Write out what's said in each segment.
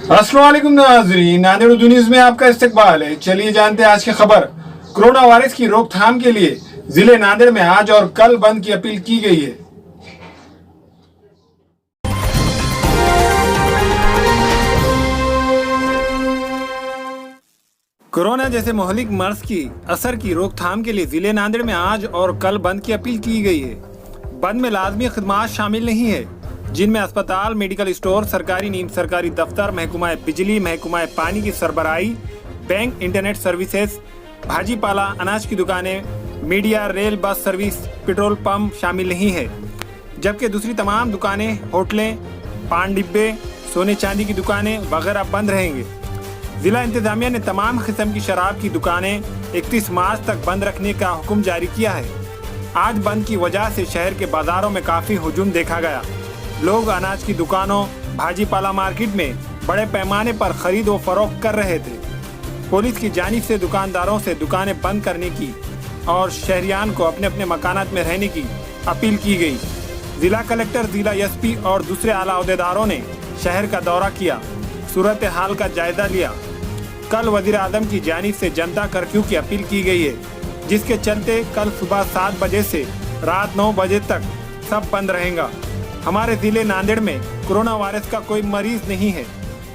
अस्सलाम वालेकुम नाज़रीन, नादिर उर्दू न्यूज़ में आपका इस्तकबाल है। चलिए जानते हैं आज की खबर। कोरोना वायरस की रोकथाम के लिए जिले नांदेड़ में आज और कल बंद की अपील की गई है। कोरोना जैसे मोहलिक मर्ज की असर की रोकथाम के लिए जिले नांदेड़ में आज और कल बंद की अपील की गई है। बंद में लाजमी खदमात शामिल नहीं है, जिनमें अस्पताल, मेडिकल स्टोर, सरकारी नीम सरकारी दफ्तर, महकमा बिजली, महकमा पानी की सरबराही, बैंक, इंटरनेट सर्विसेज, भाजी पाला, अनाज की दुकानें, media, rail, bus service, petrol pump शामिल नहीं है। जबकि दूसरी तमाम दुकानें, होटलें, पान डिब्बे, सोने चांदी की दुकानें वगैरह बंद रहेंगे। जिला इंतजामिया ने तमाम किस्म की शराब की दुकानें 31 मार्च तक बंद रखने का हुक्म जारी किया है। आज बंद की वजह से शहर के बाजारों में काफी हुजूम देखा गया। लोग अनाज की दुकानों, भाजी पाला मार्केट में बड़े पैमाने पर खरीद व फरोख्त कर रहे थे। पुलिस की जानिब से दुकानदारों से दुकानें बंद करने की और शहरियान को अपने अपने मकानात में रहने की अपील की गई। जिला कलेक्टर, जिला एसपी और दूसरे आला अहदेदारों ने शहर का दौरा किया, सूरत हाल का जायजा लिया। कल वजीर आजम की जानिब से जनता कर्फ्यू की अपील की गई है, जिसके चलते कल सुबह 7 बजे से रात 9 बजे तक सब बंद रहेगा। हमारे जिले नांदेड़ में कोरोना वायरस का कोई मरीज नहीं है।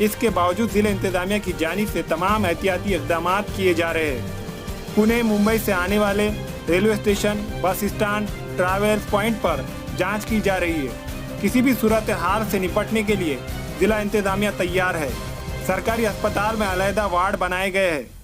इसके बावजूद जिले इंतजामिया की जानिब से तमाम एहतियाती इक़दाम किए जा रहे हैं। पुणे, मुंबई से आने वाले railway station, bus stand, travel point पर जांच की जा रही है। किसी भी सूरत हाल से निपटने के लिए जिला इंतजामिया तैयार है। सरकारी अस्पताल में अलहदा वार्ड बनाए गए हैं।